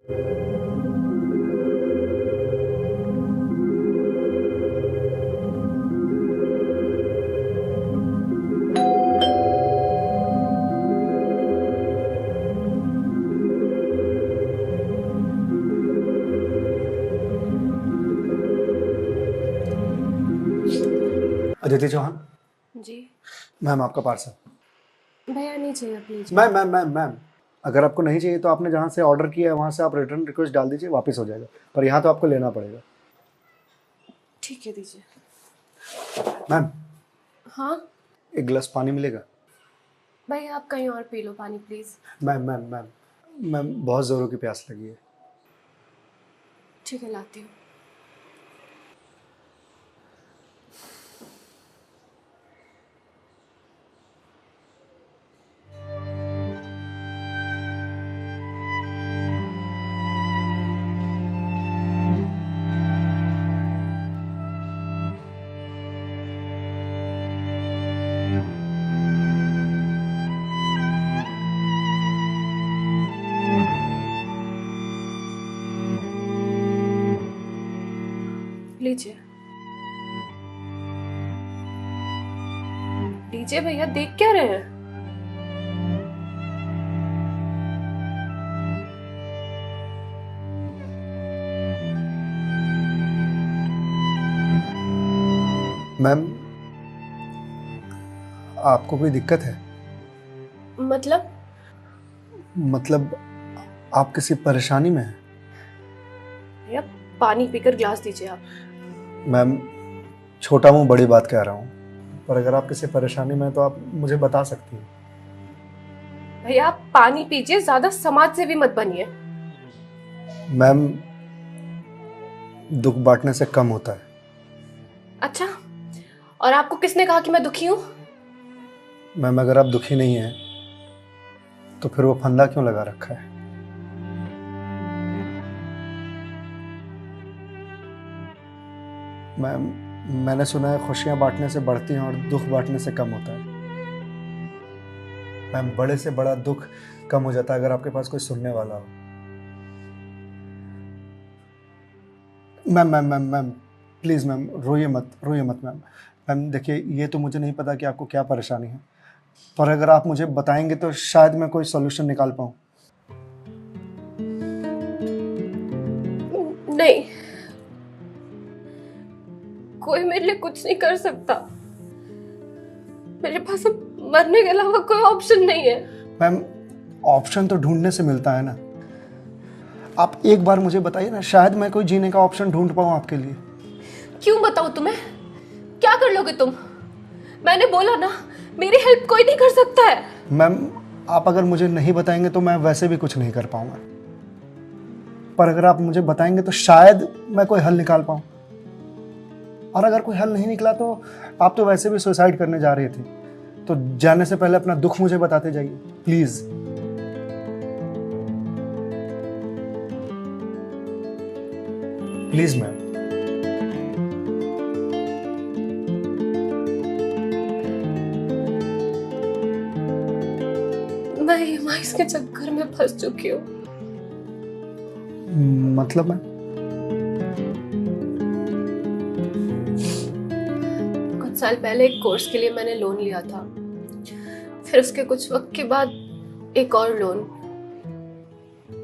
अदिति चौहान। जी ma'am आपका parcel. भैया नहीं चाहिए प्लीज। मैम अगर आपको नहीं चाहिए तो आपने जहाँ से ऑर्डर किया है वहाँ से आप रिटर्न रिक्वेस्ट डाल दीजिए, वापस हो जाएगा, पर यहाँ तो आपको लेना पड़ेगा। ठीक है दीजिए। मैम हाँ एक गिलास पानी मिलेगा? भैया आप कहीं और पी लो पानी प्लीज। मैम बहुत ज़ोरों की प्यास लगी है। ठीक है लाती हूँ। लीजिए लीजिए भैया, देख क्या रहे हैं? मैम आपको कोई दिक्कत है? मतलब आप किसी परेशानी में हैं? भैया पानी पीकर ग्लास दीजिए आप। मैम छोटा मुंह बड़ी बात कह रहा हूँ, पर अगर आप किसी परेशानी में हैं तो आप मुझे बता सकती हैं। भैया आप पानी पीजिए, ज्यादा समाज से भी मत बनिए। मैम दुख बांटने से कम होता है। अच्छा, और आपको किसने कहा कि मैं दुखी हूँ? मैम अगर आप दुखी नहीं हैं तो फिर वो फंदा क्यों लगा रखा है? मैम मैंने सुना है खुशियां बांटने से बढ़ती हैं और दुख बांटने से कम होता है। मैम बड़े से बड़ा दुख कम हो जाता है अगर आपके पास कोई सुनने वाला हो। मैम प्लीज़ मैम रोइए मत मैम देखिए, ये तो मुझे नहीं पता कि आपको क्या परेशानी है, पर अगर आप मुझे बताएंगे तो शायद मैं कोई सॉल्यूशन निकाल पाऊँ। नहीं, कोई मेरे लिए कुछ नहीं कर सकता। मेरे पास अब मरने के अलावा कोई ऑप्शन नहीं है। मैम ऑप्शन तो ढूंढने से मिलता है ना। आप एक बार मुझे बताइए ना, शायद मैं कोई जीने का ऑप्शन ढूंढ पाऊँ आपके लिए। क्यों बताऊं तुम्हें? क्या कर लोगे तुम? मैंने बोला ना, मेरी हेल्प कोई नहीं कर सकता है। मैम आप अगर मुझे नहीं बताएंगे तो मैं वैसे भी कुछ नहीं कर पाऊंगा, पर अगर आप मुझे बताएंगे तो शायद मैं कोई हल निकाल पाऊँ। और अगर कोई हल नहीं निकला तो आप तो वैसे भी सुसाइड करने जा रहे थे, तो जाने से पहले अपना दुख मुझे बताते जाइए प्लीज। Please ma'am. मैं ईएमआईस के चक्कर में फंस चुकी हूँ। मतलब मैम? कुछ साल पहले एक कोर्स के लिए मैंने लोन लिया था, फिर उसके कुछ वक्त के बाद एक और लोन,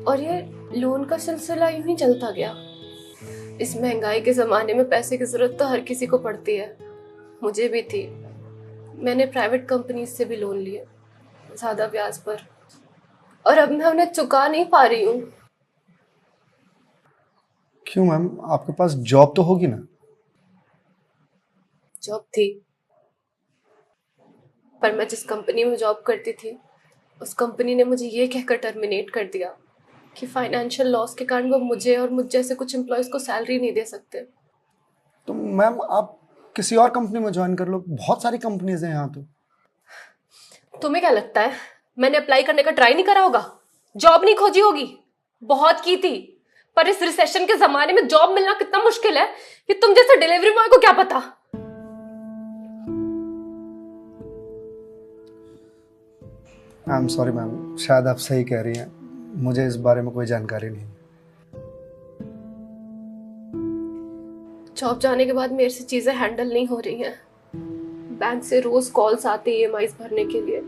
और ये लोन का सिलसिला यूं ही चलता गया। इस महंगाई के जमाने में पैसे की जरूरत तो हर किसी को पड़ती है, मुझे भी थी। मैंने प्राइवेट कंपनी से भी लोन लिए, ज्यादा ब्याज पर, और अब मैं उन्हें चुका नहीं पा रही हूँ। क्यों मैम, आपके पास जॉब तो होगी ना? जॉब थी, पर मैं जिस कंपनी में जॉब करती थी उस कंपनी ने मुझे ये कहकर टर्मिनेट कर दिया कि फाइनेंशियल लॉस के कारण वो मुझे और मुझ जैसे कुछ एम्प्लॉयज को सैलरी नहीं दे सकते। तो मैम आप किसी और कंपनी में ज्वाइन कर लो, बहुत सारी कंपनीज हैं यहाँ तो। तुम्हें क्या लगता है मैंने अप्लाई करने का ट्राई नहीं करा होगा? जॉब नहीं खोजी होगी? बहुत की थी, पर इस रिसेशन के जमाने में जॉब मिलना कितना मुश्किल है कि तुम जैसे डिलीवरी बॉय को क्या पता। आई एम सॉरी मैम, शायद आप सही कह रही हैं, मुझे इस बारे में कोई जानकारी नहीं है। जॉब जाने के बाद मेरे से चीजें हैंडल नहीं हो रही हैं। बैंक से रोज कॉल्स आते ईएमआईज भरने के लिए,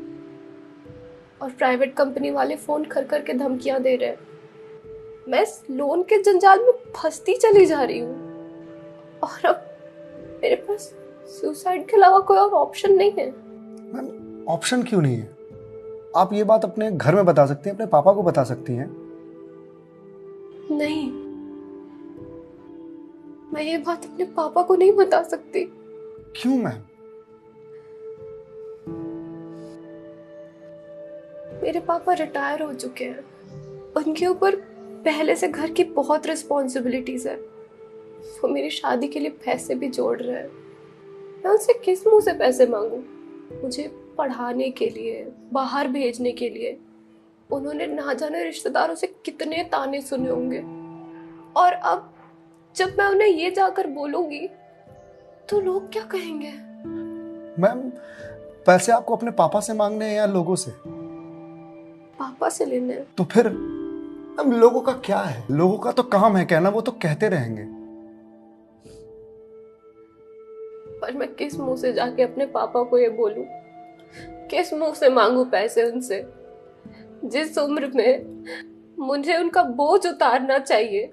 और प्राइवेट कंपनी वाले फोन कर कर के धमकियां दे रहे हैं। मैं इस लोन के जंजाल में फंसती चली जा रही हूँ, और अब मेरे पास सुसाइड के अलावा कोई और ऑप्शन नहीं है। मैम ऑप्शन क्यों नहीं है? आप ये बात अपने घर में बता सकती हैं, अपने पापा को बता सकती हैं। नहीं, मैं ये बात अपने पापा को नहीं बता सकती। क्यों मैम? मेरे पापा रिटायर हो चुके हैं, उनके ऊपर पहले से घर की बहुत रिस्पॉन्सिबिलिटीज है। वो मेरी शादी के लिए पैसे भी जोड़ रहे हैं। मैं उनसे किस मुंह से पैसे मांगू? मुझे पढ़ाने के लिए, बाहर भेजने के लिए उन्होंने ना जाने रिश्तेदारों से कितने ताने सुने होंगे, और अब जब मैं उन्हें ये जाकर बोलूंगी तो लोग क्या कहेंगे? मैम पैसे आपको अपने पापा से मांगने हैं या लोगों से? पापा से लेने हैं। तो फिर अब लोगों का क्या है? लोगों का तो काम है कहना, वो तो कहते रहेंगे। पर मैं किस मुंह से जाके अपने पापा को ये बोलूं? किस मुंह से मांगू पैसे उनसे? जिस उम्र में मुझे उनका बोझ उतारना चाहिए,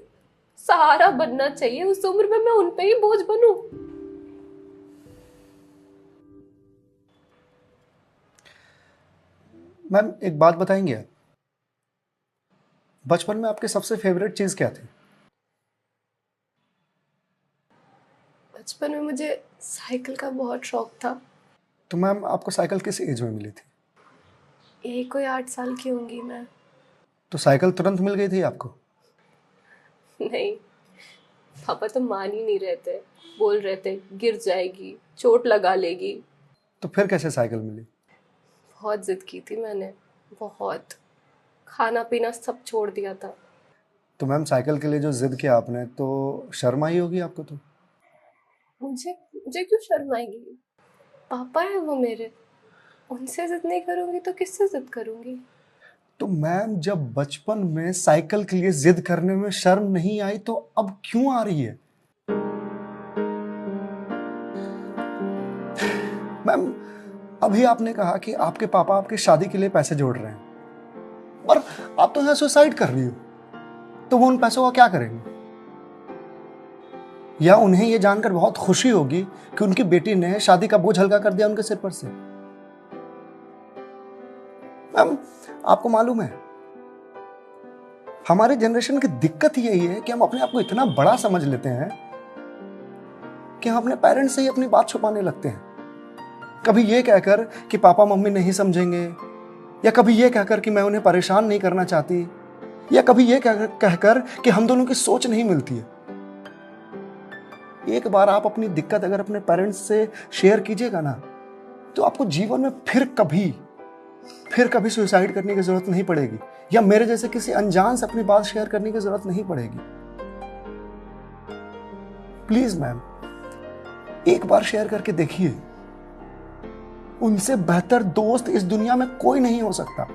सहारा बनना चाहिए, उस उम्र में मैं उन पे ही बोझ बनूं? मैम एक बात बताएंगे आप, बचपन में आपकी सबसे फेवरेट चीज क्या थी? बचपन में मुझे साइकिल का बहुत शौक था। तो मैम आपको साइकिल किस एज में मिली थी? यही कोई 8 साल की होंगी मैं। तो साइकिल तुरंत मिल गई थी आपको? नहीं, पापा तो मान ही नहीं रहे थे। बोल रहे थे गिर जाएगी, चोट लगा लेगी। तो फिर कैसे साइकिल मिली? बहुत जिद की थी मैंने, बहुत। खाना पीना सब छोड़ दिया था। तो मैम साइकिल के लिए जो जिद किया आपने, तो शर्म आई होगी आपको? तो मुझे मुझे क्यों शर्म आएगी? पापा है वो मेरे, उनसे जिद नहीं करूंगी तो किससे जिद करूंगी? तो मैम जब बचपन में साइकिल के लिए जिद करने में शर्म नहीं आई, तो अब क्यों आ रही है? मैम अभी आपने कहा कि आपके पापा आपकी शादी के लिए पैसे जोड़ रहे हैं, और आप तो यहाँ सुसाइड कर रही हो। तो वो उन पैसों का क्या करेंगे? या उन्हें ये जानकर बहुत खुशी होगी कि उनकी बेटी ने शादी का बोझ हल्का कर दिया उनके सिर पर से। मैम आपको मालूम है, हमारे जनरेशन की दिक्कत यही है कि हम अपने आप को इतना बड़ा समझ लेते हैं कि हम अपने पेरेंट्स से ही अपनी बात छुपाने लगते हैं। कभी ये कहकर कि पापा मम्मी नहीं समझेंगे, या कभी ये कहकर कि मैं उन्हें परेशान नहीं करना चाहती, या कभी ये कहकर कि हम दोनों की सोच नहीं मिलती है। एक बार आप अपनी दिक्कत अगर अपने पेरेंट्स से शेयर कीजिएगा ना, तो आपको जीवन में फिर कभी सुसाइड करने की जरूरत नहीं पड़ेगी, या मेरे जैसे किसी अनजान से अपनी बात शेयर करने की जरूरत नहीं पड़ेगी। प्लीज मैम एक बार शेयर करके देखिए। उनसे बेहतर दोस्त इस दुनिया में कोई नहीं हो सकता।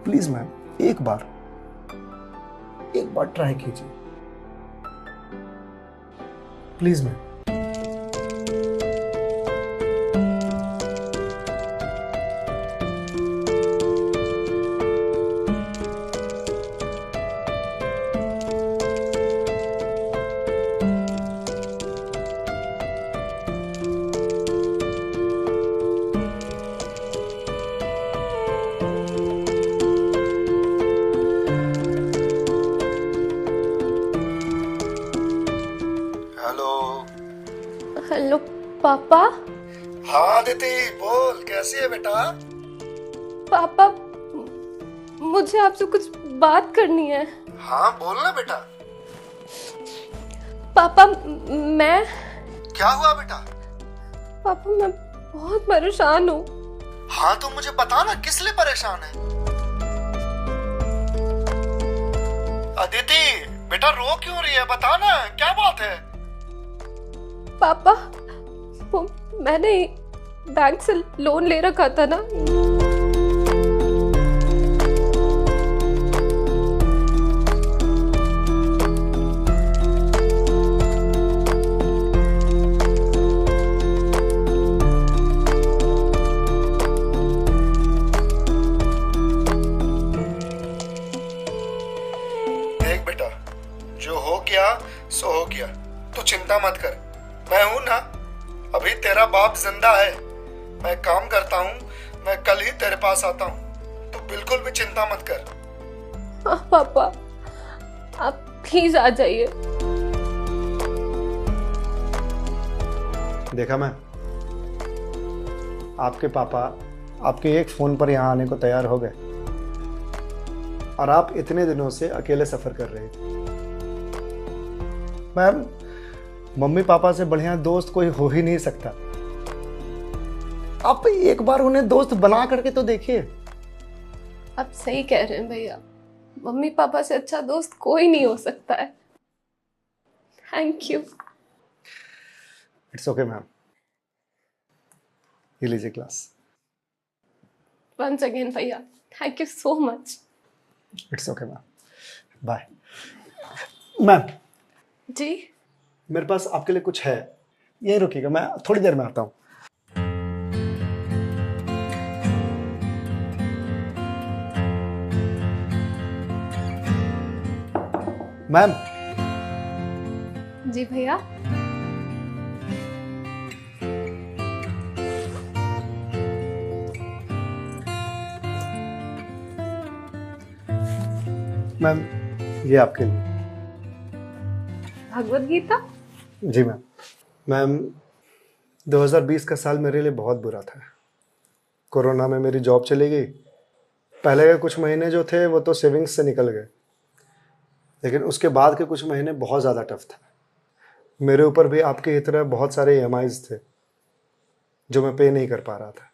प्लीज मैम एक बार ट्राई कीजिए, प्लीज मैम। हेलो पापा। हाँ दीदी बोल, कैसी है बेटा? पापा मुझे आपसे कुछ बात करनी है। हाँ बोल ना बेटा। पापा मैं क्या हुआ बेटा? पापा मैं बहुत परेशान हूँ। हाँ तो मुझे बता ना, किस लिए परेशान है? अदिति बेटा रो क्यों रही है, बता ना क्या बात है? पापा वो मैंने बैंक से लोन ले रखा था ना, देख बेटा, जो हो गया सो हो गया, तू चिंता मत कर, मैं हूं ना। अभी तेरा बाप जिंदा है, मैं काम करता हूँ, मैं कल ही तेरे पास आता हूँ, तू बिल्कुल भी चिंता मत कर। हाँ पापा, आप प्लीज आ जाइए। देखा मैं, आपके पापा आपके एक फोन पर यहाँ आने को तैयार हो गए और आप इतने दिनों से अकेले सफर कर रहे थे। मैम, मम्मी पापा से बढ़िया दोस्त कोई हो ही नहीं सकता। आप एक बार उन्हें दोस्त बना करके तो देखिए। आप सही कह रहे हैं भैया, मम्मी पापा से अच्छा दोस्त कोई नहीं हो सकता है। Thank you. It's okay ma'am, ये लीजिए ग्लास। वंस अगेन भैया, thank you so much. It's okay ma'am, bye. Ma'am ji? मेरे पास आपके लिए कुछ है, यही रुकिएगा, मैं थोड़ी देर में आता हूँ। मैम। जी भैया। मैम, ये आपके लिए। भगवत गीता? जी मैम। मैम, 2020 का साल मेरे लिए बहुत बुरा था। कोरोना में मेरी जॉब चली गई। पहले के कुछ महीने जो थे वो तो सेविंग्स से निकल गए, लेकिन उसके बाद के कुछ महीने बहुत ज़्यादा टफ था। मेरे ऊपर भी आपकी तरह बहुत सारे EMIs थे जो मैं पे नहीं कर पा रहा था,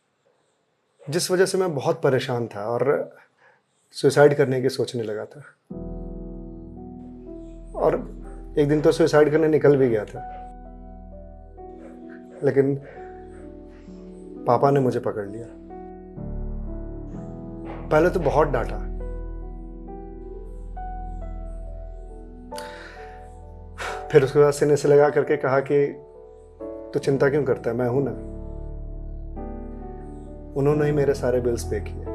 जिस वजह से मैं बहुत परेशान था और सुसाइड करने की सोचने लगा था। और एक दिन तो सुसाइड करने निकल भी गया था, लेकिन पापा ने मुझे पकड़ लिया। पहले तो बहुत डांटा, फिर उसके बाद सीने से लगा करके कहा कि तू चिंता क्यों करता है, मैं हूं ना। उन्होंने ही मेरे सारे बिल्स पे किए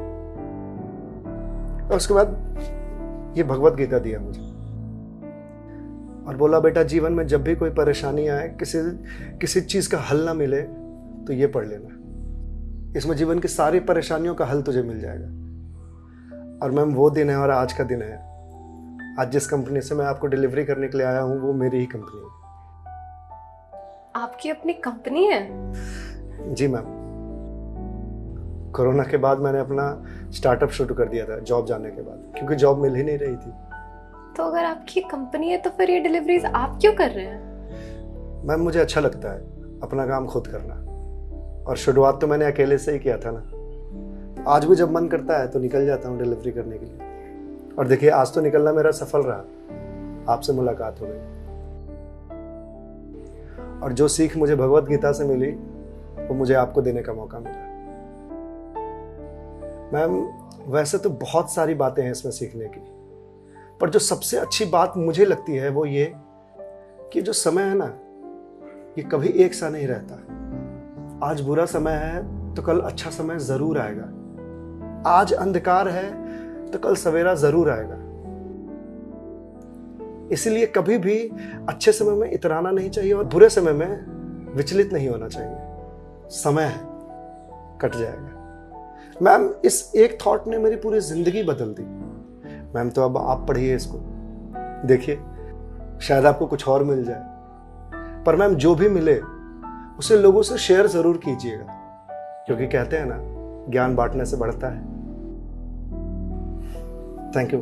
और उसके बाद ये भगवत गीता दिया मुझे और बोला, बेटा जीवन में जब भी कोई परेशानी आए, किसी चीज का हल ना मिले तो ये पढ़ लेना। इसमें जीवन की सारी परेशानियों का हल तुझे मिल जाएगा। और मैम, वो दिन है और आज का दिन है। आज जिस कंपनी से मैं आपको डिलीवरी करने के लिए आया हूं, वो मेरी ही कंपनी है। आपकी अपनी कंपनी है? जी मैम। कोरोना के बाद मैंने अपना स्टार्टअप शुरू कर दिया था, जॉब जाने के बाद, क्योंकि जॉब मिल ही नहीं रही थी। तो अगर आपकी कंपनी है तो फिर ये डिलीवरीज आप क्यों कर रहे हैं? मैम, मुझे अच्छा लगता है अपना काम खुद करना, और शुरुआत तो मैंने अकेले से ही किया था ना। आज भी जब मन करता है तो निकल जाता हूँ डिलीवरी करने के लिए। और देखिए, आज तो निकलना मेरा सफल रहा, आपसे मुलाकात हो गई। और जो सीख मुझे भगवत गीता से मिली वो मुझे आपको देने का मौका मिला। मैम, वैसे तो बहुत सारी बातें हैं इसमें सीखने की, पर जो सबसे अच्छी बात मुझे लगती है वो ये कि जो समय है ना, ये कभी एक सा नहीं रहता। आज बुरा समय है तो कल अच्छा समय जरूर आएगा। आज अंधकार है तो कल सवेरा जरूर आएगा। इसलिए कभी भी अच्छे समय में इतराना नहीं चाहिए और बुरे समय में विचलित नहीं होना चाहिए। समय है, कट जाएगा। मैम, इस एक थॉट ने मेरी पूरी जिंदगी बदल दी। मैम, तो अब आप पढ़िए इसको, देखिए शायद आपको कुछ और मिल जाए। पर मैम, जो भी मिले उसे लोगों से शेयर जरूर कीजिएगा, क्योंकि कहते हैं ना, ज्ञान बांटने से बढ़ता है। Thank you.